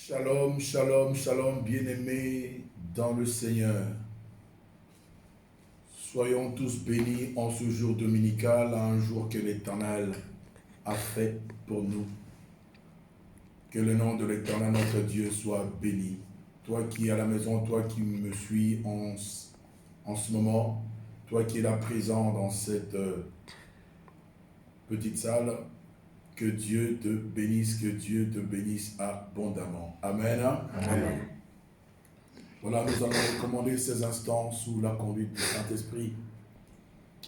Shalom, shalom, shalom, bien-aimés dans le Seigneur. Soyons tous bénis en ce jour dominical, un jour que l'Éternel a fait pour nous. Que le nom de l'Éternel, notre Dieu, soit béni. Toi qui es à la maison, toi qui me suis en ce moment, toi qui es là présent dans cette petite salle, que Dieu te bénisse abondamment. Amen. Amen. Voilà, nous allons recommander ces instants sous la conduite du Saint-Esprit,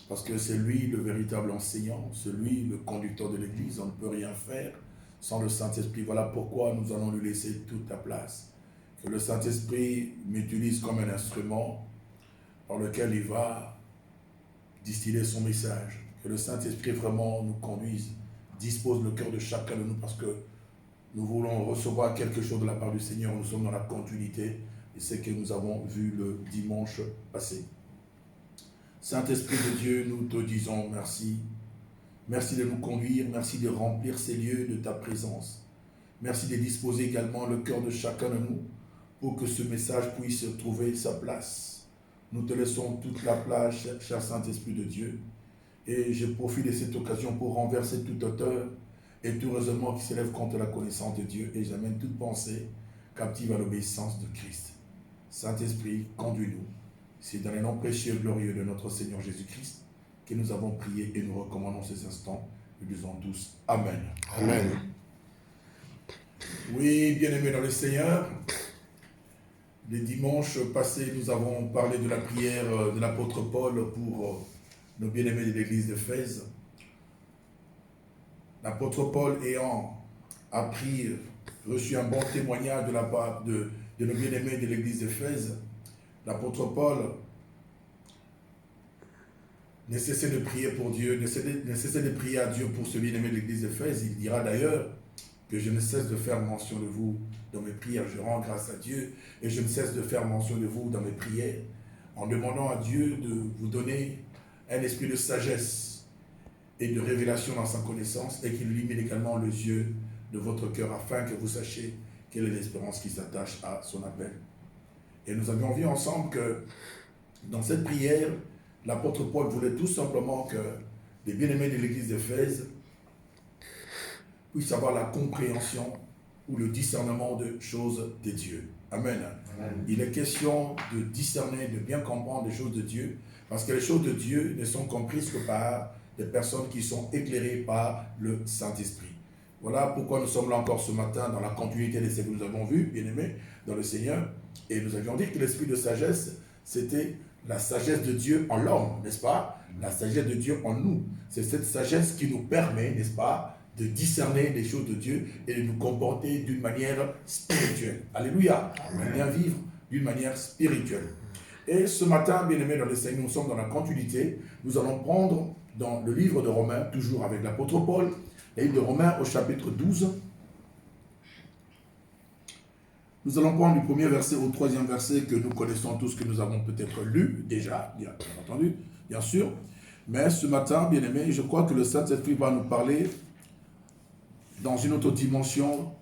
parce que c'est lui le véritable enseignant, c'est lui le conducteur de l'Église. On ne peut rien faire sans le Saint-Esprit. Voilà pourquoi nous allons lui laisser toute la place. Que le Saint-Esprit m'utilise comme un instrument par lequel il va distiller son message. Que le Saint-Esprit vraiment nous conduise, dispose le cœur de chacun de nous, parce que nous voulons recevoir quelque chose de la part du Seigneur. Nous sommes dans la continuité de ce que nous avons vu le dimanche passé. Saint-Esprit de Dieu, nous te disons merci. Merci de nous conduire, merci de remplir ces lieux de ta présence. Merci de disposer également le cœur de chacun de nous pour que ce message puisse trouver sa place. Nous te laissons toute la place, cher Saint-Esprit de Dieu. Et je profite de cette occasion pour renverser toute hauteur et tout raisonnement qui s'élève contre la connaissance de Dieu. Et j'amène toute pensée captive à l'obéissance de Christ. Saint-Esprit, conduis-nous. C'est dans les noms précieux et glorieux de notre Seigneur Jésus-Christ que nous avons prié et nous recommandons ces instants. Nous disons tous Amen. Amen. Oui, bien-aimés dans le Seigneur, les dimanches passés, nous avons parlé de la prière de l'apôtre Paul pour nos bien-aimés de l'église d'Éphèse. L'apôtre Paul ayant reçu un bon témoignage de la part de nos bien-aimés de l'église d'Éphèse, l'apôtre Paul ne cessait de prier pour Dieu, ne cessait de prier à Dieu pour ce bien-aimé de l'église d'Éphèse. Il dira d'ailleurs que je ne cesse de faire mention de vous dans mes prières. Je rends grâce à Dieu et je ne cesse de faire mention de vous dans mes prières, en demandant à Dieu de vous donner un esprit de sagesse et de révélation dans sa connaissance, et qu'il illumine également les yeux de votre cœur, afin que vous sachiez quelle est l'espérance qui s'attache à son appel. Et nous avions vu ensemble que dans cette prière, l'apôtre Paul voulait tout simplement que les bien-aimés de l'église d'Éphèse puissent avoir la compréhension ou le discernement de choses de Dieu. Amen. Amen. Il est question de discerner, de bien comprendre les choses de Dieu, parce que les choses de Dieu ne sont comprises que par des personnes qui sont éclairées par le Saint-Esprit. Voilà pourquoi nous sommes là encore ce matin dans la continuité de ce que nous avons vu, bien-aimés, dans le Seigneur. Et nous avions dit que l'esprit de sagesse, c'était la sagesse de Dieu en l'homme, n'est-ce pas? La sagesse de Dieu en nous. C'est cette sagesse qui nous permet, n'est-ce pas, de discerner les choses de Dieu et de nous comporter d'une manière spirituelle. Alléluia. De bien vivre d'une manière spirituelle. Et ce matin, bien-aimés dans le Seigneur, nous sommes dans la continuité. Nous allons prendre dans le livre de Romains, toujours avec l'apôtre Paul, le livre de Romains au chapitre 12. Nous allons prendre du premier verset au troisième verset que nous connaissons tous, que nous avons peut-être lu déjà, bien entendu, bien sûr. Mais ce matin, bien-aimés, je crois que le Saint-Esprit va nous parler dans une autre dimension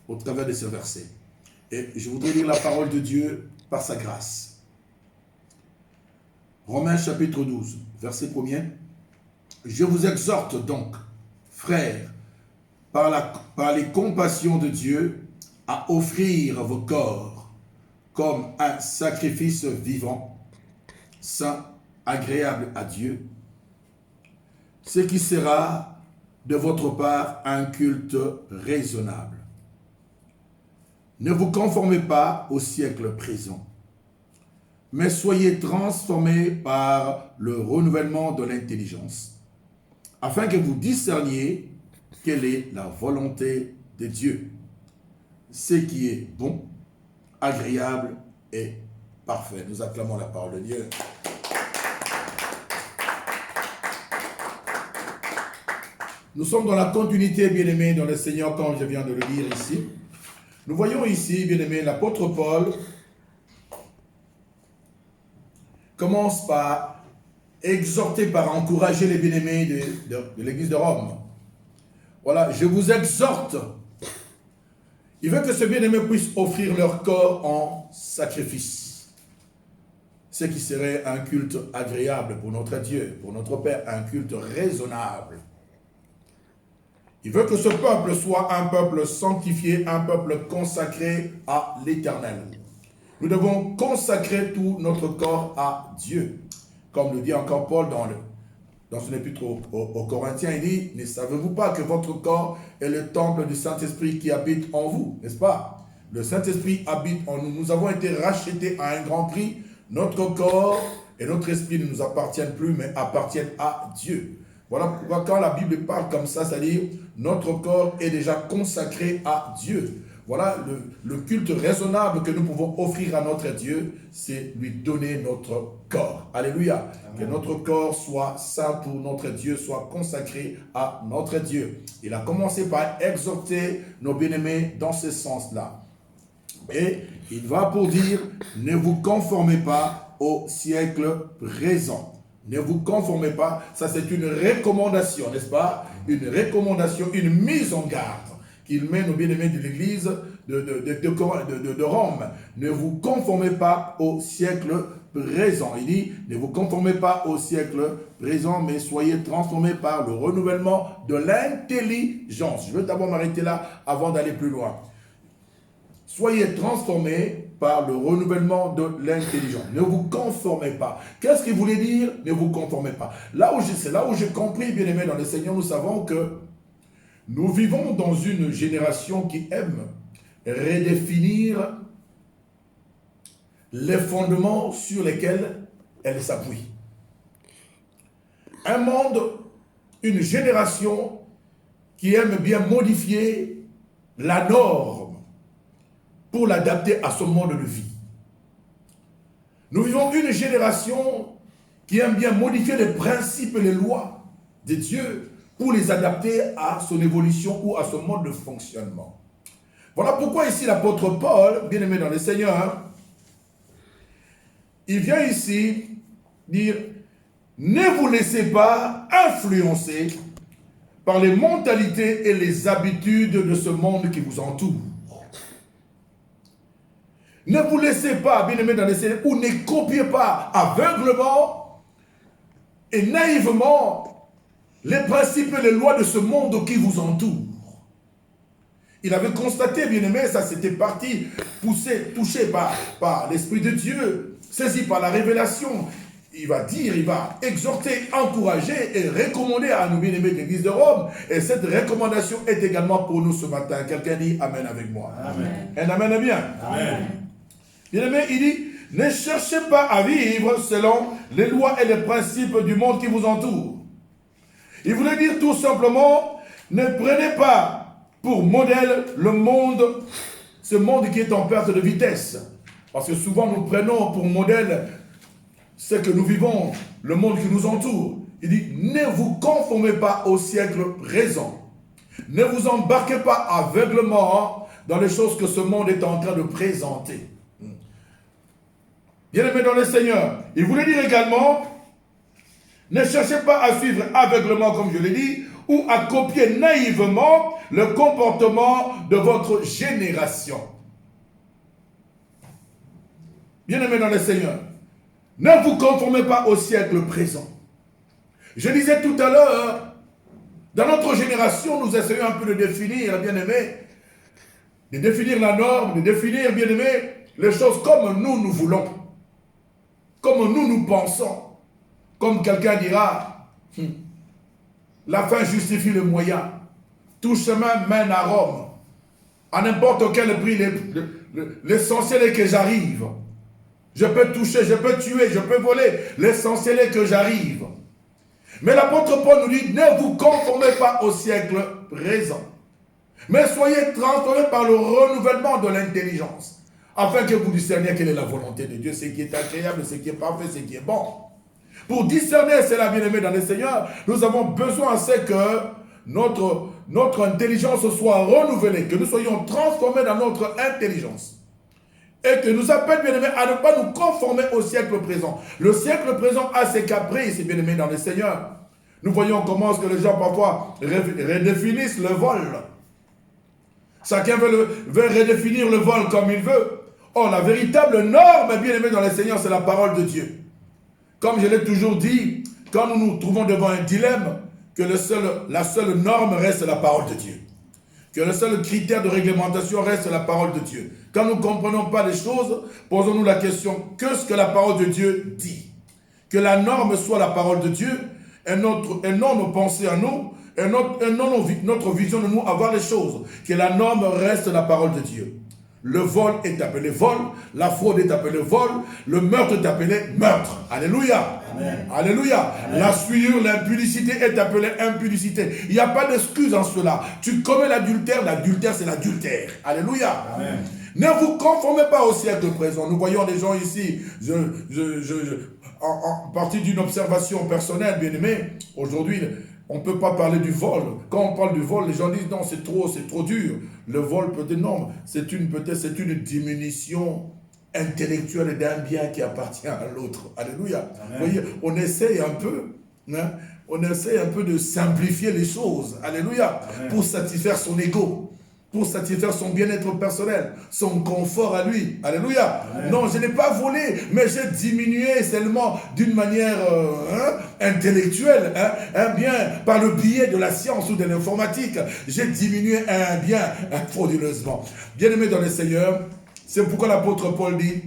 au travers de ce verset. Et je voudrais lire la parole de Dieu par sa grâce. Romains chapitre 12, verset 1er. Je vous exhorte donc, frères, par les compassions de Dieu, à offrir vos corps comme un sacrifice vivant, saint, agréable à Dieu, ce qui sera de votre part un culte raisonnable. Ne vous conformez pas au siècle présent, mais soyez transformés par le renouvellement de l'intelligence, afin que vous discerniez quelle est la volonté de Dieu, ce qui est bon, agréable et parfait. Nous acclamons la parole de Dieu. Nous sommes dans la continuité, bien-aimés, dans le Seigneur, comme je viens de le lire ici. Nous voyons ici, bien-aimés, l'apôtre Paul commence par exhorter, par encourager les bien-aimés de l'église de Rome. Voilà, je vous exhorte. Il veut que ce bien-aimé puisse offrir leur corps en sacrifice. Ce qui serait un culte agréable pour notre Dieu, pour notre Père, un culte raisonnable. Il veut que ce peuple soit un peuple sanctifié, un peuple consacré à l'Éternel. Nous devons consacrer tout notre corps à Dieu. Comme le dit encore Paul dans son épître aux Corinthiens, il dit, ne savez-vous pas que votre corps est le temple du Saint-Esprit qui habite en vous, n'est-ce pas? Le Saint-Esprit habite en nous. Nous avons été rachetés à un grand prix. Notre corps et notre esprit ne nous appartiennent plus, mais appartiennent à Dieu. Voilà pourquoi quand la Bible parle comme ça, c'est-à-dire notre corps est déjà consacré à Dieu. Voilà le culte raisonnable que nous pouvons offrir à notre Dieu, c'est lui donner notre corps. Alléluia. Amen. Que notre corps soit saint pour notre Dieu, soit consacré à notre Dieu. Il a commencé par exhorter nos bien-aimés dans ce sens-là. Et il va pour dire, ne vous conformez pas au siècle présent. Ne vous conformez pas, ça c'est une recommandation, n'est-ce pas? Une recommandation, une mise en garde qu'il met nos bien-aimés de l'église de Rome. Ne vous conformez pas au siècle présent. Il dit, ne vous conformez pas au siècle présent, mais soyez transformés par le renouvellement de l'intelligence. Je veux d'abord m'arrêter là avant d'aller plus loin. Soyez transformés par le renouvellement de l'intelligence. Ne vous conformez pas. Qu'est-ce qu'il voulait dire? Ne vous conformez pas. C'est là où j'ai compris, bien aimé dans le Seigneur, nous savons que nous vivons dans une génération qui aime redéfinir les fondements sur lesquels elle s'appuie. Un monde, une génération qui aime bien modifier la norme pour l'adapter à son mode de vie. Nous vivons une génération qui aime bien modifier les principes et les lois de Dieu pour les adapter à son évolution ou à son mode de fonctionnement. Voilà pourquoi ici l'apôtre Paul, bien aimé dans le Seigneur, il vient ici dire, ne vous laissez pas influencer par les mentalités et les habitudes de ce monde qui vous entoure. Ne vous laissez pas, bien aimé dans le Seigneur, ou ne copiez pas aveuglement et naïvement les principes et les lois de ce monde qui vous entoure. Il avait constaté, bien aimé, ça c'était parti, poussé, touché par l'Esprit de Dieu, saisi par la révélation. Il va dire, il va exhorter, encourager et recommander à nos bien-aimés de l'Église de Rome. Et cette recommandation est également pour nous ce matin. Quelqu'un dit Amen avec moi. Amen. Un Amen est bien. Amen. Bien-aimé, il dit, ne cherchez pas à vivre selon les lois et les principes du monde qui vous entoure. Il voulait dire tout simplement, ne prenez pas pour modèle le monde, ce monde qui est en perte de vitesse. Parce que souvent nous prenons pour modèle ce que nous vivons, le monde qui nous entoure. Il dit, ne vous conformez pas au siècle présent. Ne vous embarquez pas aveuglement dans les choses que ce monde est en train de présenter. Bien-aimés dans le Seigneur, il voulait dire également, ne cherchez pas à suivre aveuglement, comme je l'ai dit, ou à copier naïvement le comportement de votre génération. Bien-aimés dans le Seigneur, ne vous conformez pas au siècle présent. Je disais tout à l'heure, dans notre génération, nous essayons un peu de définir, bien-aimés, de définir la norme, de définir, bien-aimés, les choses comme nous voulons, comme nous pensons. Comme quelqu'un dira, la fin justifie le moyen. Tout chemin mène à Rome. À n'importe quel prix, l'essentiel est que j'arrive. Je peux toucher, je peux tuer, je peux voler. L'essentiel est que j'arrive. Mais l'apôtre Paul nous dit, ne vous conformez pas au siècle présent. Mais soyez transformés par le renouvellement de l'intelligence. Afin que vous discerniez quelle est la volonté de Dieu, ce qui est agréable, ce qui est parfait, ce qui est bon. Pour discerner cela, bien-aimé dans le Seigneur, nous avons besoin, c'est que notre intelligence soit renouvelée, que nous soyons transformés dans notre intelligence. Et que nous appelle, bien-aimés, à ne pas nous conformer au siècle présent. Le siècle présent a ses caprices, bien-aimés dans le Seigneur. Nous voyons comment est-ce que les gens parfois redéfinissent le vol. Chacun veut redéfinir le vol comme il veut. Or, la véritable norme, bien aimé dans le Seigneur, c'est la parole de Dieu. Comme je l'ai toujours dit, quand nous nous trouvons devant un dilemme, que la seule norme reste la parole de Dieu. Que le seul critère de réglementation reste la parole de Dieu. Quand nous ne comprenons pas les choses, posons-nous la question, qu'est-ce que la parole de Dieu dit? Que la norme soit la parole de Dieu, et non nos pensées à nous, et non notre vision de nous avoir les choses. Que la norme reste la parole de Dieu. Le vol est appelé vol, la fraude est appelée vol, le meurtre est appelé meurtre. Alléluia. Amen. Alléluia. Amen. La souillure, l'impudicité est appelée impudicité. Il n'y a pas d'excuse en cela. Tu commets l'adultère c'est l'adultère. Alléluia. Amen. Ne vous conformez pas au siècle présent. Nous voyons des gens ici, en partie d'une observation personnelle, bien aimé, aujourd'hui, on ne peut pas parler du vol. Quand on parle du vol, les gens disent non, c'est trop dur. Le vol peut-être non, c'est une diminution intellectuelle d'un bien qui appartient à l'autre. Alléluia. Vous voyez, on essaye un peu de simplifier les choses. Alléluia. Amen. Pour satisfaire son ego, pour satisfaire son bien-être personnel, son confort à lui. Alléluia. Amen. Non, je n'ai pas volé, mais j'ai diminué seulement d'une manière intellectuelle, un bien par le biais de la science ou de l'informatique. J'ai diminué un bien frauduleusement. Bien-aimés dans le Seigneur, c'est pourquoi l'apôtre Paul dit,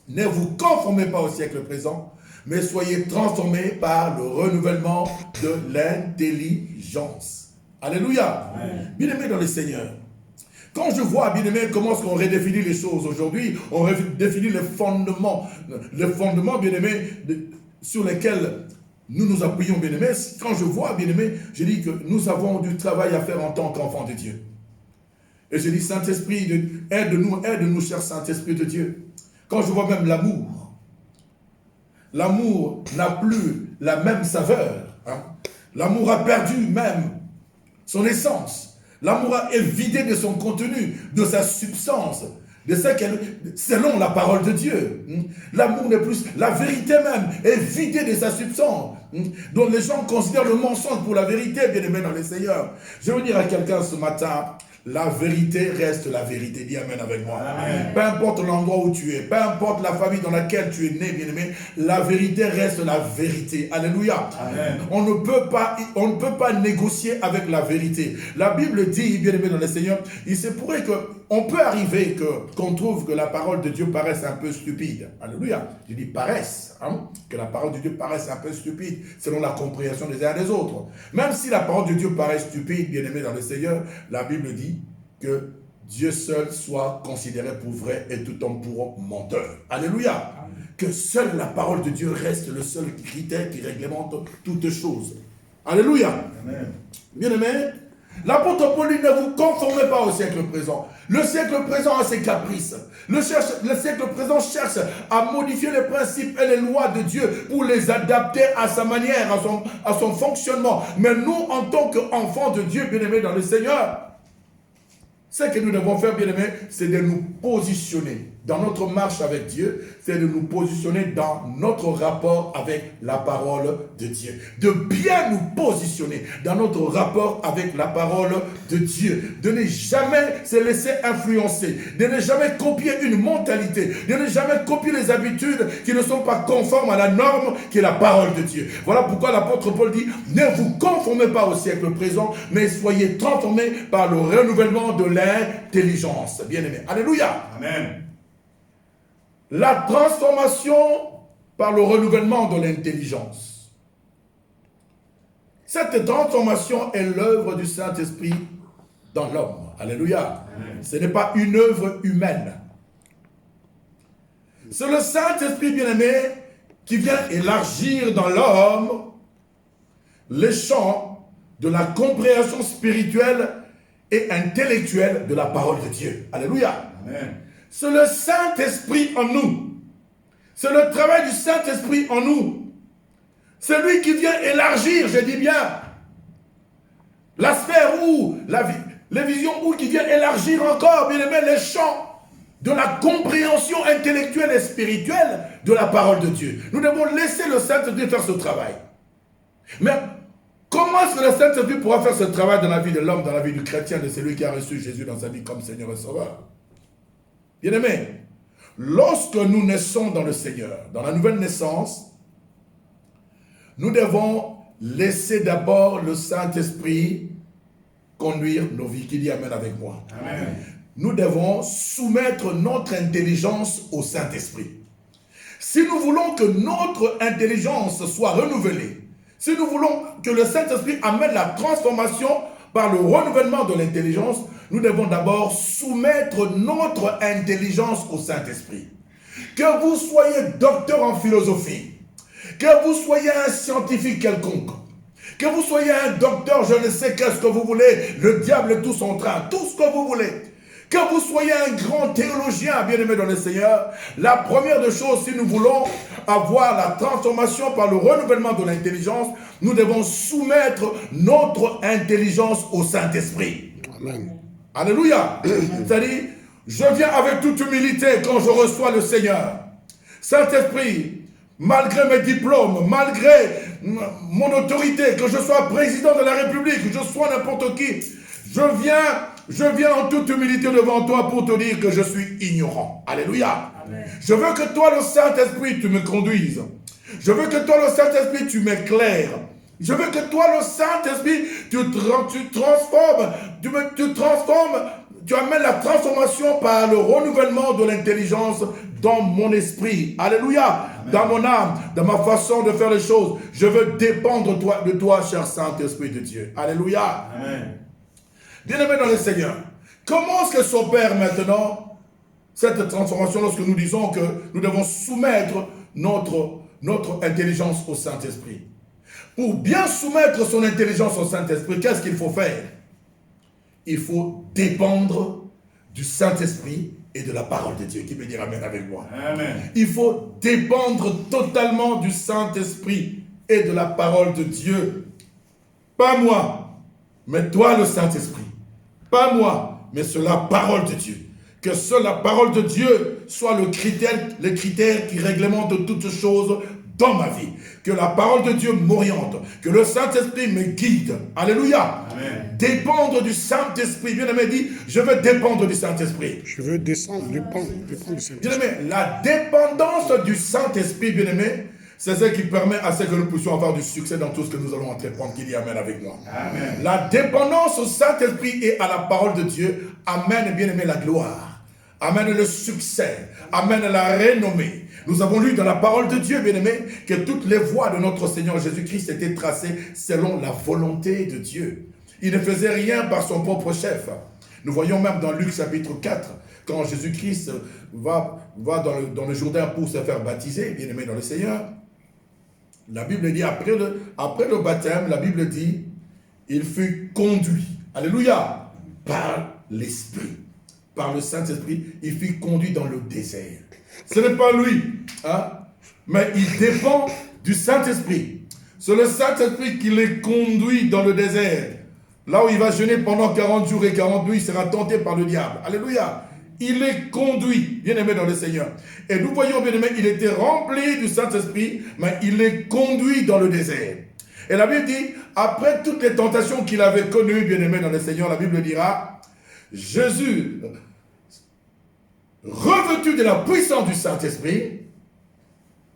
ne vous conformez pas au siècle présent, mais soyez transformés par le renouvellement de l'intelligence. Alléluia. Bien-aimés dans le Seigneur, quand je vois, bien aimé, comment est-ce qu'on redéfinit les choses aujourd'hui, on redéfinit les fondements, bien aimé, sur lesquels nous nous appuyons, bien aimé. Quand je vois, bien aimé, je dis que nous avons du travail à faire en tant qu'enfants de Dieu. Et je dis, Saint-Esprit, aide-nous, cher Saint-Esprit de Dieu. Quand je vois même l'amour n'a plus la même saveur. Hein? L'amour a perdu même son essence. L'amour est vidé de son contenu, de sa substance, de ce qu'elle, selon la parole de Dieu. L'amour n'est plus, la vérité même est vidée de sa substance. Donc les gens considèrent le mensonge pour la vérité, bien aimé dans les Seigneurs. Je veux dire à quelqu'un ce matin, la vérité reste la vérité. Dis amen avec moi. Amen. Peu importe l'endroit où tu es, peu importe la famille dans laquelle tu es né, bien-aimé, la vérité reste la vérité. Alléluia. Amen. On ne peut pas négocier avec la vérité. La Bible dit, bien-aimé dans le Seigneur, il se pourrait qu'on peut arriver qu'on trouve que la parole de Dieu paraisse un peu stupide. Alléluia. Je dis paraisse, que la parole de Dieu paraisse un peu stupide selon la compréhension des uns des autres. Même si la parole de Dieu paraît stupide, bien-aimé dans le Seigneur, la Bible dit que Dieu seul soit considéré pour vrai et tout homme pour menteur. Alléluia. Amen. Que seule la parole de Dieu reste le seul critère qui réglemente toutes choses. Alléluia. Amen. Bien-aimé, l'apôtre Paul dit, ne vous conformez pas au siècle présent. Le siècle présent a ses caprices. Le siècle présent cherche à modifier les principes et les lois de Dieu pour les adapter à sa manière, à son fonctionnement. Mais nous, en tant qu'enfants de Dieu, bien-aimés dans le Seigneur, ce que nous devons faire, bien-aimés, c'est de nous positionner dans notre marche avec Dieu, c'est de nous positionner dans notre rapport avec la parole de Dieu. De bien nous positionner dans notre rapport avec la parole de Dieu. De ne jamais se laisser influencer, de ne jamais copier une mentalité, de ne jamais copier les habitudes qui ne sont pas conformes à la norme qui est la parole de Dieu. Voilà pourquoi l'apôtre Paul dit, ne vous conformez pas au siècle présent, mais soyez transformés par le renouvellement de l'intelligence. Bien-aimés. Alléluia. Amen. La transformation par le renouvellement de l'intelligence. Cette transformation est l'œuvre du Saint-Esprit dans l'homme. Alléluia. Amen. Ce n'est pas une œuvre humaine. C'est le Saint-Esprit bien-aimé qui vient élargir dans l'homme les champs de la compréhension spirituelle et intellectuelle de la parole de Dieu. Alléluia. Amen. C'est le Saint-Esprit en nous. C'est le travail du Saint-Esprit en nous. C'est lui qui vient élargir, je dis bien, la sphère ou les visions ou qui vient élargir encore, bien aimé, les champs de la compréhension intellectuelle et spirituelle de la parole de Dieu. Nous devons laisser le Saint-Esprit faire ce travail. Mais comment est-ce que le Saint-Esprit pourra faire ce travail dans la vie de l'homme, dans la vie du chrétien, de celui qui a reçu Jésus dans sa vie comme Seigneur et Sauveur? Bien-aimés, lorsque nous naissons dans le Seigneur, dans la nouvelle naissance, nous devons laisser d'abord le Saint-Esprit conduire nos vies. Qui dit Amen avec moi? Amen. Nous devons soumettre notre intelligence au Saint-Esprit. Si nous voulons que notre intelligence soit renouvelée, si nous voulons que le Saint-Esprit amène la transformation par le renouvellement de l'intelligence, nous devons d'abord soumettre notre intelligence au Saint-Esprit. Que vous soyez docteur en philosophie, que vous soyez un scientifique quelconque, que vous soyez un docteur, je ne sais qu'est-ce que vous voulez, le diable et tout son train, tout ce que vous voulez, que vous soyez un grand théologien, bien-aimé dans le Seigneur, la première des choses, si nous voulons avoir la transformation par le renouvellement de l'intelligence, nous devons soumettre notre intelligence au Saint-Esprit. Amen. Alléluia. C'est-à-dire, je viens avec toute humilité quand je reçois le Seigneur. Saint-Esprit, malgré mes diplômes, malgré mon autorité, que je sois président de la République, que je sois n'importe qui, je viens en toute humilité devant toi pour te dire que je suis ignorant. Alléluia. Amen. Je veux que toi, le Saint-Esprit, tu me conduises. Je veux que toi, le Saint-Esprit, tu m'éclaires. Je veux que toi, le Saint-Esprit, tu transformes, tu amènes la transformation par le renouvellement de l'intelligence dans mon esprit. Alléluia. Amen. Dans mon âme, dans ma façon de faire les choses. Je veux dépendre de toi, cher Saint-Esprit de Dieu. Alléluia. Amen. Bien-aimé dans le Seigneur, comment est-ce que s'opère maintenant cette transformation lorsque nous disons que nous devons soumettre notre intelligence au Saint-Esprit? Pour bien soumettre son intelligence au Saint-Esprit, qu'est-ce qu'il faut faire? Il faut dépendre du Saint-Esprit et de la parole de Dieu. Qui peut dire Amen avec moi? Amen. Il faut dépendre totalement du Saint-Esprit et de la parole de Dieu. Pas moi, mais toi le Saint-Esprit. Pas moi, mais c'est la parole de Dieu. Que seule la parole de Dieu soit le critère qui réglemente toutes choses dans ma vie. Que la parole de Dieu m'oriente. Que le Saint-Esprit me guide. Alléluia. Amen. Dépendre du Saint-Esprit. Bien-aimé dit, je veux dépendre du Saint-Esprit. Je veux dépendre du Saint-Esprit. Bien-aimé, la dépendance du Saint-Esprit, bien-aimé, c'est ce qui permet à ce que nous puissions avoir du succès dans tout ce que nous allons entreprendre. Qui dit Amen avec moi. Amen. La dépendance au Saint-Esprit et à la parole de Dieu amène, bien-aimé, la gloire, amène le succès, amène la renommée. Nous avons lu dans la parole de Dieu, bien-aimé, que toutes les voies de notre Seigneur Jésus-Christ étaient tracées selon la volonté de Dieu. Il ne faisait rien par son propre chef. Nous voyons même dans Luc chapitre 4, quand Jésus-Christ va dans le Jourdain pour se faire baptiser, bien-aimé dans le Seigneur, la Bible dit, après le baptême, la Bible dit, il fut conduit, alléluia, par l'Esprit, par le Saint-Esprit, il fut conduit dans le désert. Ce n'est pas lui, hein, mais il dépend du Saint-Esprit. C'est le Saint-Esprit qui les conduit dans le désert, là où il va jeûner pendant 40 jours et 40 nuits, il sera tenté par le diable. Alléluia. Il est conduit, bien-aimé dans le Seigneur. Et nous voyons, bien-aimé, il était rempli du Saint-Esprit, mais il est conduit dans le désert. Et la Bible dit, après toutes les tentations qu'il avait connues, bien-aimé dans le Seigneur, la Bible dira, Jésus, revêtu de la puissance du Saint-Esprit,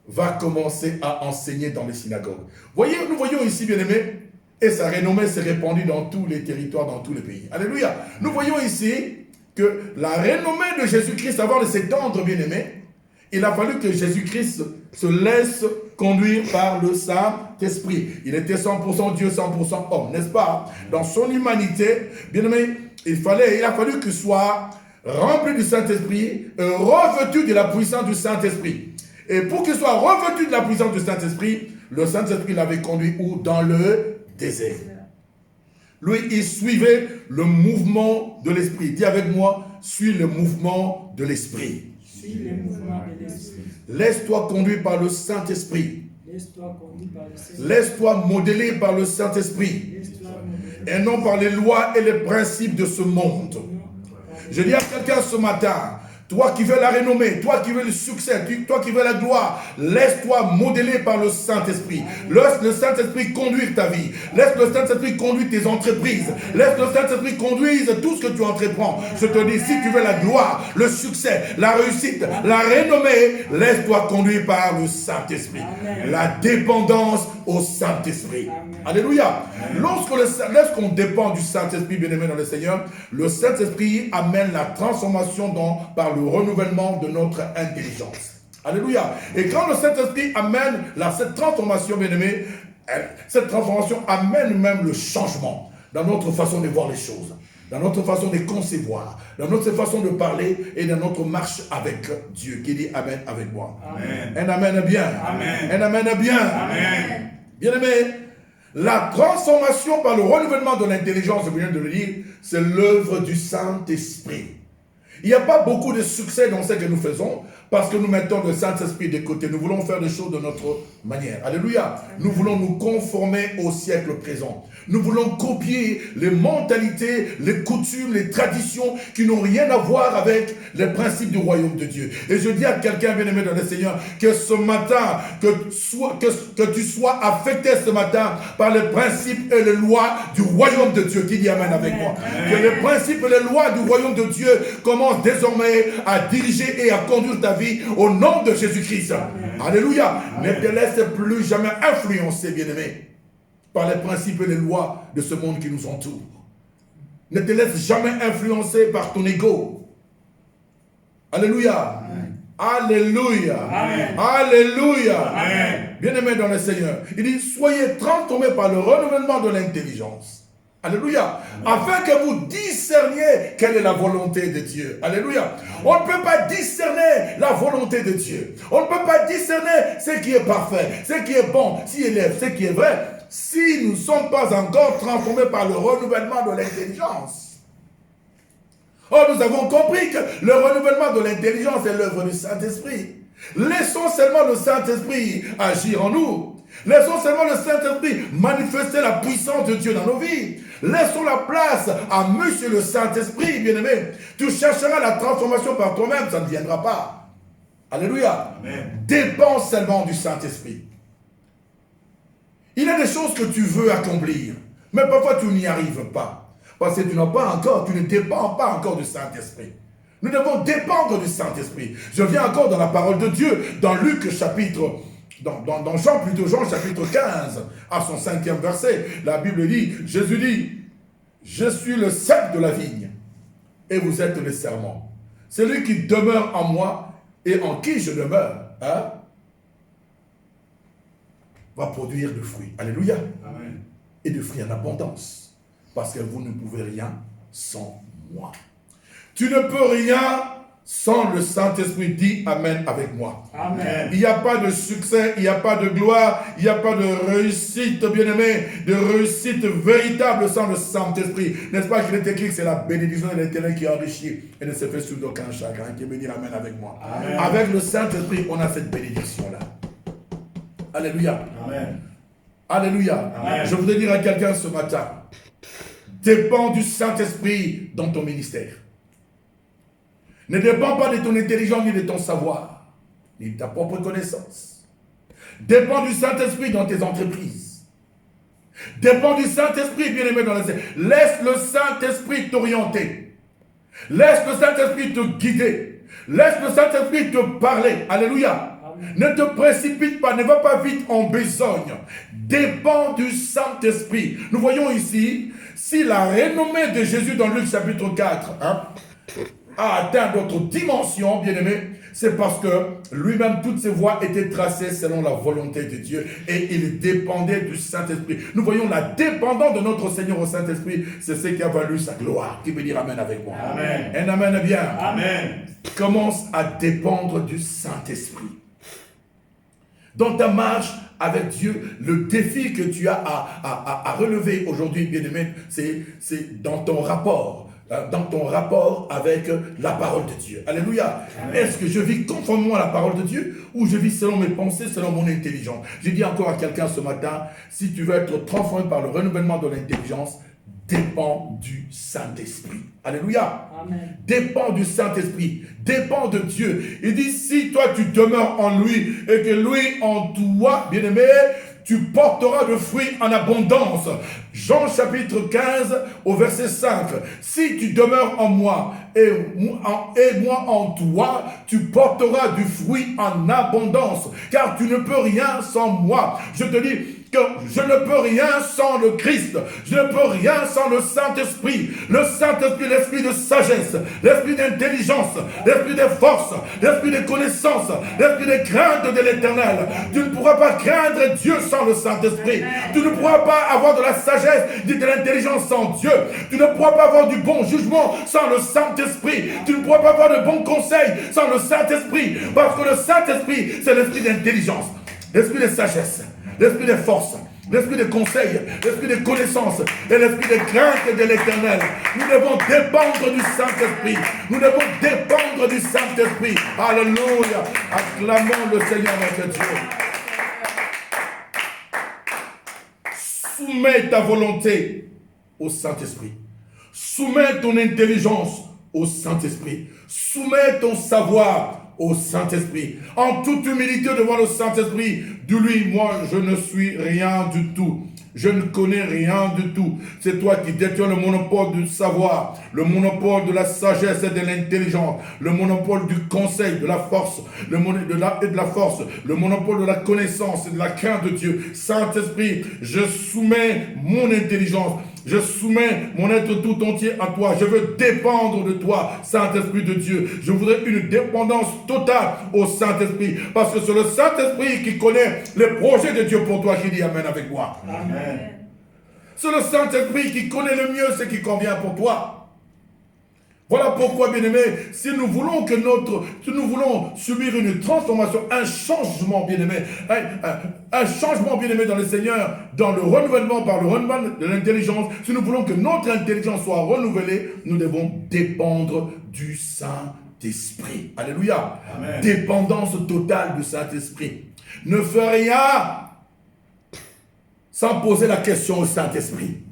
va commencer à enseigner dans les synagogues. Voyez, nous voyons ici, bien-aimé, et sa renommée s'est répandue dans tous les territoires, dans tous les pays. Alléluia. Nous voyons ici que la renommée de Jésus-Christ, avant de s'étendre, bien-aimé, il a fallu que Jésus-Christ se laisse conduire par le Saint-Esprit. Il était 100% Dieu, 100% homme, n'est-ce pas? Dans son humanité, bien-aimé, il a fallu qu'il soit rempli du Saint-Esprit, revêtu de la puissance du Saint-Esprit. Et pour qu'il soit revêtu de la puissance du Saint-Esprit, le Saint-Esprit l'avait conduit où? Dans le désert. Lui, il suivait le mouvement de l'Esprit. Dis avec moi, suis le mouvement de l'Esprit. Laisse-toi conduire par le Saint-Esprit. Laisse-toi modeler par le Saint-Esprit. Et non par les lois et les principes de ce monde. Je dis à quelqu'un ce matin, Toi qui veux la renommée, toi qui veux le succès, toi qui veux la gloire, laisse-toi modeler par le Saint-Esprit. Laisse le Saint-Esprit conduire ta vie. Laisse le Saint-Esprit conduire tes entreprises. Laisse le Saint-Esprit conduire tout ce que tu entreprends. Je te dis, si tu veux la gloire, le succès, la réussite, la renommée, laisse-toi conduire par le Saint-Esprit. La dépendance au Saint-Esprit. Alléluia. Lorsqu'on dépend du Saint-Esprit, bien-aimé dans le Seigneur, le Saint-Esprit amène la transformation par le renouvellement de notre intelligence. Alléluia. Et quand le Saint-Esprit amène cette transformation, bien-aimé, cette transformation amène même le changement dans notre façon de voir les choses, dans notre façon de concevoir, dans notre façon de parler et dans notre marche avec Dieu. Qui dit Amen avec moi? Amen. Un Amen bien. Amen. Un Amen bien. Amen. Bien-aimé, la transformation par le renouvellement de l'intelligence, je viens de le dire, c'est l'œuvre du Saint-Esprit. Il n'y a pas beaucoup de succès dans ce que nous faisons parce que nous mettons le Saint-Esprit de côté. Nous voulons faire des choses de notre manière. Alléluia. Nous voulons nous conformer au siècle présent. Nous voulons copier les mentalités, les coutumes, les traditions qui n'ont rien à voir avec les principes du royaume de Dieu. Et je dis à quelqu'un bien-aimé dans le Seigneur que ce matin, que tu sois affecté ce matin par les principes et les lois du royaume de Dieu. Qui dit Amen avec moi? Que les principes et les lois du royaume de Dieu commencent désormais à diriger et à conduire ta vie au nom de Jésus-Christ. Alléluia. Ne te laisse plus jamais influencer, bien-aimé, par les principes et les lois de ce monde qui nous entoure. Ne te laisse jamais influencer par ton ego. Alléluia. Alléluia. Amen. Alléluia. Amen. Bien-aimé dans le Seigneur, il dit, soyez transformés par le renouvellement de l'intelligence. Alléluia. Afin que vous discerniez quelle est la volonté de Dieu. Alléluia. On ne peut pas discerner la volonté de Dieu. On ne peut pas discerner ce qui est parfait, ce qui est bon, ce qui élève, ce qui est vrai, si nous ne sommes pas encore transformés par le renouvellement de l'intelligence. Or, nous avons compris que le renouvellement de l'intelligence est l'œuvre du Saint-Esprit. Laissons seulement le Saint-Esprit agir en nous. Laissons seulement le Saint-Esprit manifester la puissance de Dieu dans nos vies. Laissons la place à Monsieur le Saint-Esprit, bien-aimé. Tu chercheras la transformation par toi-même, ça ne viendra pas. Alléluia. Amen. Dépends seulement du Saint-Esprit. Il y a des choses que tu veux accomplir, mais parfois tu n'y arrives pas. Parce que tu ne dépends pas encore du Saint-Esprit. Nous devons dépendre du Saint-Esprit. Je viens encore dans la parole de Dieu, dans Luc chapitre, dans Jean chapitre 15, à son 5e verset. La Bible dit, Jésus dit, je suis le cep de la vigne, et vous êtes les serments. Celui qui demeure en moi, et en qui je demeure, va produire du fruit. Alléluia. Amen. Et du fruit en abondance. Parce que vous ne pouvez rien sans moi. Tu ne peux rien sans le Saint-Esprit. Dis Amen avec moi. Amen. Il n'y a pas de succès, il n'y a pas de gloire, il n'y a pas de réussite, bien-aimé, de réussite véritable sans le Saint-Esprit. N'est-ce pas qu'il est écrit que c'est la bénédiction de l'Éternel qui enrichit et ne se fait sur aucun chagrin. Qui me dit Amen avec moi. Amen. Avec le Saint-Esprit, on a cette bénédiction-là. Alléluia. Amen. Alléluia. Amen. Je voudrais dire à quelqu'un ce matin, dépends du Saint-Esprit dans ton ministère. Ne dépends pas de ton intelligence ni de ton savoir, ni de ta propre connaissance. Dépends du Saint-Esprit dans tes entreprises. Dépends du Saint-Esprit, bien-aimé dans la Seigneur. Laisse le Saint-Esprit t'orienter. Laisse le Saint-Esprit te guider. Laisse le Saint-Esprit te parler. Alléluia. Ne te précipite pas, ne va pas vite en besogne. Dépends du Saint-Esprit. Nous voyons ici, si la renommée de Jésus dans Luc chapitre 4 a atteint d'autres dimensions, bien-aimés, c'est parce que lui-même, toutes ses voies étaient tracées selon la volonté de Dieu et il dépendait du Saint-Esprit. Nous voyons la dépendance de notre Seigneur au Saint-Esprit, c'est ce qui a valu sa gloire. Qui veut dire Amen avec moi? Amen. Un Amen bien. Amen. Commence à dépendre du Saint-Esprit. Dans ta marche avec Dieu, le défi que tu as à relever aujourd'hui, bien-aimé, c'est dans ton rapport avec la parole de Dieu. Alléluia. Est-ce que je vis conformément à la parole de Dieu ou je vis selon mes pensées, selon mon intelligence? Je dis encore à quelqu'un ce matin, si tu veux être transformé par le renouvellement de l'intelligence, dépend du Saint-Esprit. Alléluia. Amen. Dépend du Saint-Esprit, dépend de Dieu. Il dit, si toi tu demeures en lui et que lui en toi, bien-aimé, tu porteras de fruits en abondance. Jean chapitre 15 au verset 5. Si tu demeures en moi et moi en toi, tu porteras du fruit en abondance. Car tu ne peux rien sans moi. Je te dis que je ne peux rien sans le Christ. Je ne peux rien sans le Saint-Esprit. Le Saint-Esprit, l'esprit de sagesse, l'esprit d'intelligence, l'esprit de force, l'esprit de connaissance, l'esprit de crainte de l'Éternel. Tu ne pourras pas craindre Dieu sans le Saint-Esprit. Tu ne pourras pas avoir de la sagesse ni de l'intelligence sans Dieu. Tu ne pourras pas avoir du bon jugement sans le Saint-Esprit. Tu ne pourras pas avoir de bons conseils sans le Saint-Esprit. Parce que le Saint-Esprit, c'est l'esprit d'intelligence, l'esprit de sagesse, l'esprit de force, l'esprit de conseil, l'esprit de connaissance et l'esprit de crainte de l'Éternel. Nous devons dépendre du Saint-Esprit. Nous devons dépendre du Saint-Esprit. Alléluia. Acclamons le Seigneur notre Dieu. Soumets ta volonté au Saint-Esprit. Soumets ton intelligence au Saint-Esprit. Soumets ton savoir au Saint-Esprit. En toute humilité devant le Saint-Esprit, dis-lui, moi je ne suis rien du tout. Je ne connais rien du tout. C'est toi qui détiens le monopole du savoir, le monopole de la sagesse et de l'intelligence, le monopole du conseil, de la force, le monopole de la force, le monopole de la connaissance et de la crainte de Dieu. Saint-Esprit, je soumets mon intelligence. Je soumets mon être tout entier à toi. Je veux dépendre de toi, Saint-Esprit de Dieu. Je voudrais une dépendance totale au Saint-Esprit. Parce que c'est le Saint-Esprit qui connaît les projets de Dieu pour toi qui dit Amen avec moi. Amen. C'est le Saint-Esprit qui connaît le mieux ce qui convient pour toi. Voilà pourquoi, bien-aimés, si nous voulons subir une transformation, un changement, bien-aimé, un changement, bien-aimé, dans le Seigneur, dans le renouvellement, par le renouvellement de l'intelligence, si nous voulons que notre intelligence soit renouvelée, nous devons dépendre du Saint-Esprit. Alléluia. Amen. Dépendance totale du Saint-Esprit. Ne fais rien sans poser la question au Saint-Esprit.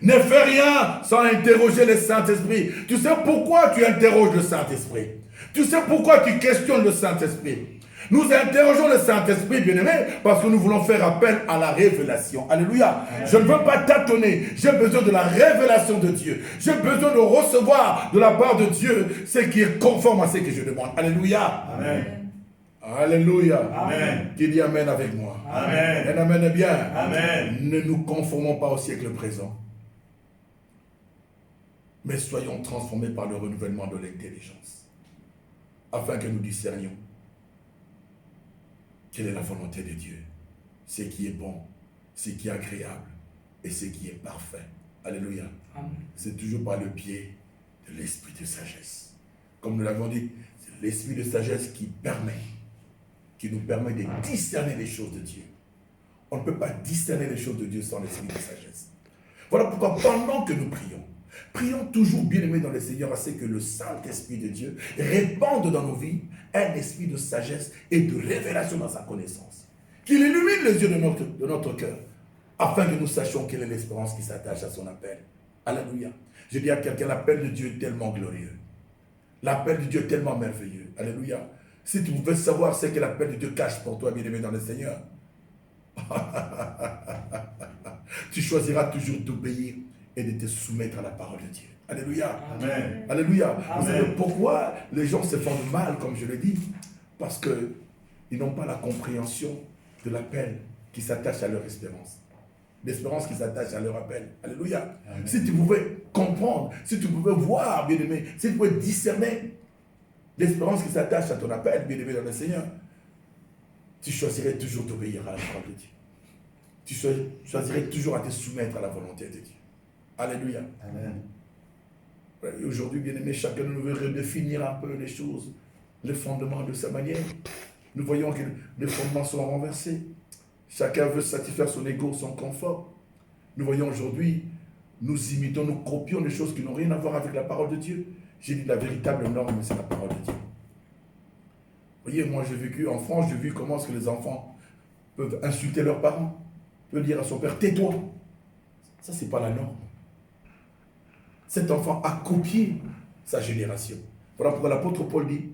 Ne fais rien sans interroger le Saint-Esprit. Tu sais pourquoi tu interroges le Saint-Esprit? Tu sais pourquoi tu questionnes le Saint-Esprit? Nous interrogeons le Saint-Esprit, bien-aimé, parce que nous voulons faire appel à la révélation. Alléluia. Je ne veux pas tâtonner. J'ai besoin de la révélation de Dieu. J'ai besoin de recevoir de la part de Dieu ce qui est conforme à ce que je demande. Alléluia. Amen. Alléluia. Amen. Qui dit Amen avec moi? Amen. Un Amen est bien. Amen. Ne nous conformons pas au siècle présent, mais soyons transformés par le renouvellement de l'intelligence, afin que nous discernions quelle est la volonté de Dieu, ce qui est bon, ce qui est agréable et ce qui est parfait. Alléluia. Amen. C'est toujours par le biais de l'esprit de sagesse. Comme nous l'avons dit, c'est l'esprit de sagesse qui nous permet de discerner les choses de Dieu. On ne peut pas discerner les choses de Dieu sans l'esprit de sagesse. Voilà pourquoi pendant que nous prions toujours, bien-aimés dans le Seigneur, à ce que le Saint-Esprit de Dieu répande dans nos vies un esprit de sagesse et de révélation dans sa connaissance. Qu'il illumine les yeux de notre cœur, afin que nous sachions quelle est l'espérance qui s'attache à son appel. Alléluia. Je dis à quelqu'un, l'appel de Dieu est tellement glorieux. L'appel de Dieu est tellement merveilleux. Alléluia. Si tu pouvais savoir ce que l'appel de Dieu cache pour toi, bien-aimé dans le Seigneur, tu choisiras toujours d'obéir et de te soumettre à la parole de Dieu. Alléluia. Amen. Alléluia. Amen. Vous savez pourquoi les gens se font du mal, comme je l'ai dit? Parce qu'ils n'ont pas la compréhension de l'appel qui s'attache à leur espérance. L'espérance qui s'attache à leur appel. Alléluia. Amen. Si tu pouvais comprendre, si tu pouvais voir, bien-aimé, si tu pouvais discerner l'espérance qui s'attache à ton appel, bien-aimé dans le Seigneur, tu choisirais toujours d'obéir à la parole de Dieu. Tu choisirais toujours à te soumettre à la volonté de Dieu. Alléluia. Amen. Et aujourd'hui, bien-aimé, chacun de nous veut redéfinir un peu les choses, les fondements de sa manière. Nous voyons que les fondements sont renversés. Chacun veut satisfaire son ego, son confort. Nous voyons aujourd'hui, nous imitons, nous copions des choses qui n'ont rien à voir avec la parole de Dieu. J'ai dit la véritable norme, c'est la parole de Dieu. Vous voyez, moi j'ai vécu en France, j'ai vu comment est-ce que les enfants peuvent insulter leurs parents, peuvent dire à son père, tais-toi. Ça, c'est pas la norme. cet enfant a copié sa génération. Voilà pourquoi l'apôtre Paul dit,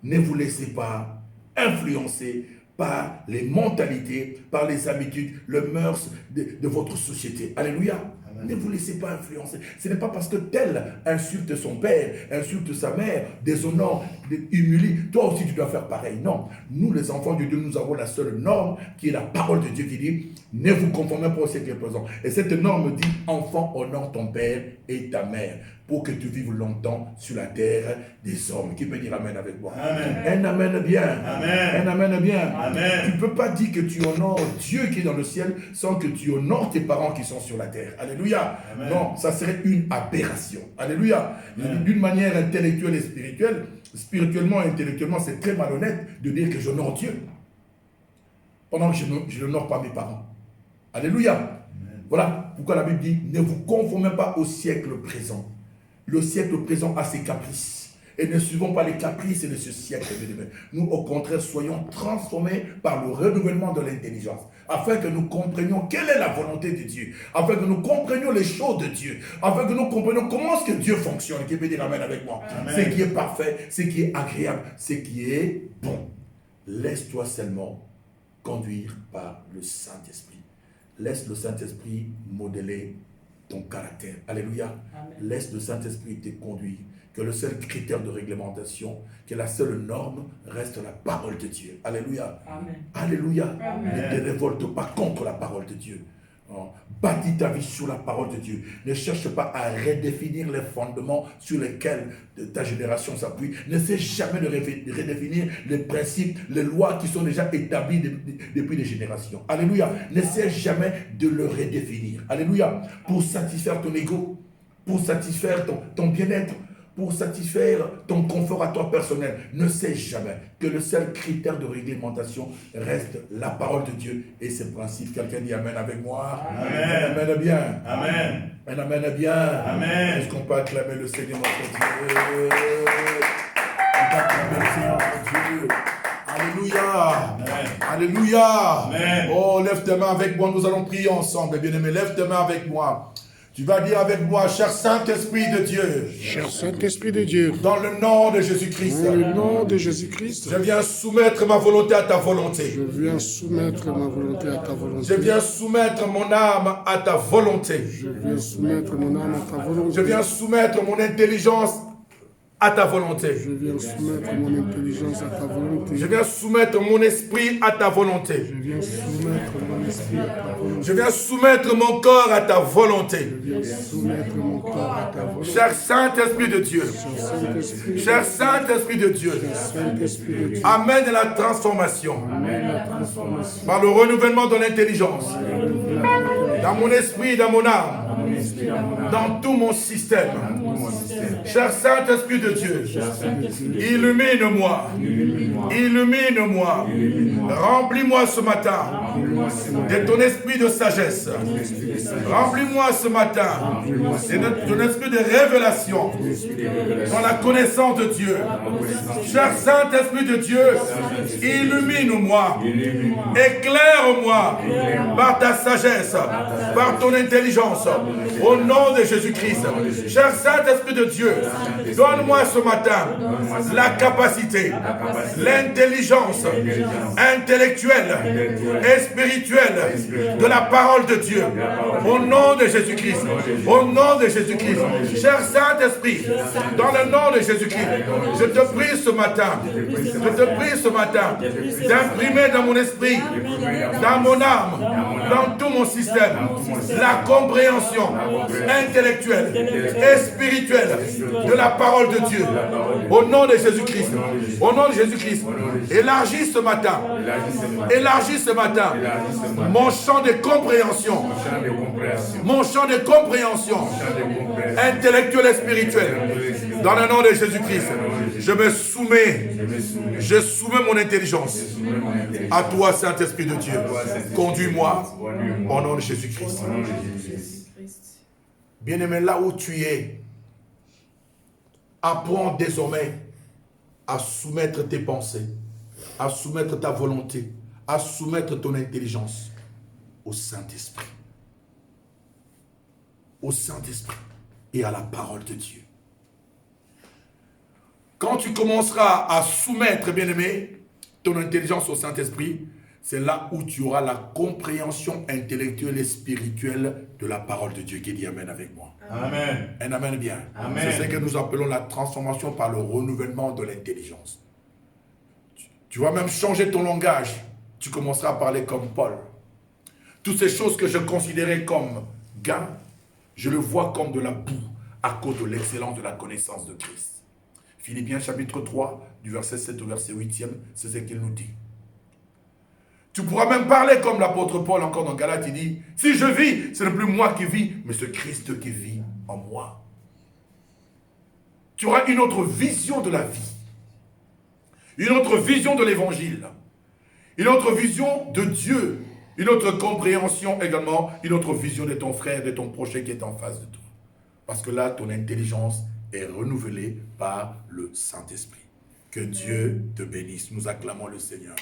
ne vous laissez pas influencer par les mentalités, par les habitudes, le mœurs de votre société. Alléluia. Amen. Ne vous laissez pas influencer. Ce n'est pas parce que tel insulte son père, insulte sa mère, déshonore, humilie, toi aussi tu dois faire pareil. Non. Nous, les enfants de Dieu, nous avons la seule norme qui est la parole de Dieu qui dit, ne vous conformez pas au siècle présent. Et cette norme dit, enfant, honore ton père et ta mère, pour que tu vives longtemps sur la terre des hommes. Qui peut dire amen avec moi? Amen. Un amen bien. Amen. Un amen bien. Amen. Tu ne peux pas dire que tu honores Dieu qui est dans le ciel sans que tu honores tes parents qui sont sur la terre. Alléluia. Amen. Non, ça serait une aberration. Alléluia. D'une manière intellectuelle et spirituelle, spirituellement et intellectuellement, c'est très malhonnête de dire que j'honore Dieu pendant que je n'honore pas mes parents. Alléluia. Amen. Voilà pourquoi la Bible dit, ne vous conformez pas au siècle présent. Le siècle présent a ses caprices. Et ne suivons pas les caprices de ce siècle. Nous, au contraire, soyons transformés par le renouvellement de l'intelligence, afin que nous comprenions quelle est la volonté de Dieu, afin que nous comprenions les choses de Dieu, afin que nous comprenions comment est-ce que Dieu fonctionne. Qui peut dire amen avec moi? Amen. Ce qui est parfait, ce qui est agréable, ce qui est bon. Laisse-toi seulement conduire par le Saint-Esprit. Laisse le Saint-Esprit modeler ton caractère. Alléluia. Amen. Laisse le Saint-Esprit te conduire. Que le seul critère de réglementation, que la seule norme reste la parole de Dieu. Alléluia. Amen. Alléluia. Amen. Ne te révolte pas contre la parole de Dieu. Bâtis ta vie sur la parole de Dieu. Ne cherche pas à redéfinir les fondements sur lesquels ta génération s'appuie. N'essaie jamais de redéfinir les principes, les lois qui sont déjà établies depuis des générations. Alléluia. N'essaie jamais de le redéfinir. Alléluia. Pour satisfaire ton ego, pour satisfaire ton bien-être, pour satisfaire ton confort à toi personnel. Ne sais jamais que le seul critère de réglementation reste la parole de Dieu et ses principes. Quelqu'un dit amen avec moi? Amen. Amen bien. Amen. Un amen bien. Amen. Est-ce qu'on peut acclamer le Seigneur notre Dieu? On peut acclamer le Seigneur notre Dieu. Alléluia. Amen. Alléluia. Amen. Oh, lève tes mains avec moi. Nous allons prier ensemble. Bien-aimé, lève tes mains avec moi. Tu vas dire avec moi, cher Saint-Esprit de Dieu. Cher Saint-Esprit de Dieu. Dans le nom de Jésus-Christ. Dans le nom de Jésus-Christ. Je viens soumettre ma volonté à ta volonté. Je viens soumettre ma volonté à ta volonté. Je viens soumettre mon âme à ta volonté. Je viens soumettre mon âme à ta volonté. Je viens soumettre mon intelligence à ta volonté. Je viens soumettre mon intelligence à ta volonté. Je viens soumettre mon esprit à ta volonté. Je viens soumettre mon esprit à ta volonté. Je viens soumettre mon corps à ta volonté. Je viens soumettre mon corps à ta volonté. Cher Saint-Esprit de Dieu. Cher Saint-Esprit de Dieu. Amène la transformation. Par le renouvellement de l'intelligence. Dans mon esprit, dans mon âme. Dans tout mon système. Cher Saint-Esprit de Dieu, illumine-moi, illumine-moi, remplis-moi ce matin de ton esprit de sagesse, remplis-moi ce matin de ton esprit de révélation dans la connaissance de Dieu. Cher Saint-Esprit de Dieu, illumine-moi, éclaire-moi par ta sagesse, par ton intelligence, au nom de Jésus-Christ. Cher Saint-Esprit de Dieu, donne-moi ce matin la capacité, l'intelligence intellectuelle et spirituelle de la parole de Dieu. Au nom de Jésus-Christ. Au nom de Jésus-Christ. Cher Saint-Esprit, dans le nom de Jésus-Christ, je te prie ce matin, d'imprimer dans mon esprit, dans mon âme, dans tout mon système, la compréhension intellectuelle et spirituelle de la parole de Dieu. Au nom de Jésus-Christ. Au nom de Jésus-Christ. Élargis ce matin. Élargis ce matin. Mon champ de compréhension. Mon champ de compréhension intellectuelle et spirituelle. Dans le nom de Jésus-Christ. Je me soumets. Je soumets mon intelligence à toi, Saint-Esprit de Dieu. Conduis-moi au nom de Jésus-Christ. Bien-aimé, là où tu es, apprends désormais à soumettre tes pensées, à soumettre ta volonté, à soumettre ton intelligence au Saint-Esprit. Au Saint-Esprit. et à la parole de Dieu. Quand tu commenceras à soumettre, bien-aimé, ton intelligence au Saint-Esprit, c'est là où tu auras la compréhension intellectuelle et spirituelle de la parole de Dieu. Qui dit Amen avec moi? Amen. Un Amen bien. Amen. C'est ce que nous appelons la transformation par le renouvellement de l'intelligence. Tu vas même changer ton langage. Tu commenceras à parler comme Paul. Toutes ces choses que je considérais comme gain, je le vois comme de la boue à cause de l'excellence de la connaissance de Christ. Philippiens chapitre 3, du verset 7 au verset 8e, c'est ce qu'il nous dit. Tu pourras même parler comme l'apôtre Paul encore dans Galates, il dit, si je vis, ce n'est plus moi qui vis, mais ce Christ qui vit en moi. Tu auras une autre vision de la vie, une autre vision de l'évangile, une autre vision de Dieu, une autre compréhension également, une autre vision de ton frère, de ton prochain qui est en face de toi. Parce que là, ton intelligence est renouvelée par le Saint-Esprit. Que Dieu te bénisse. Nous acclamons le Seigneur.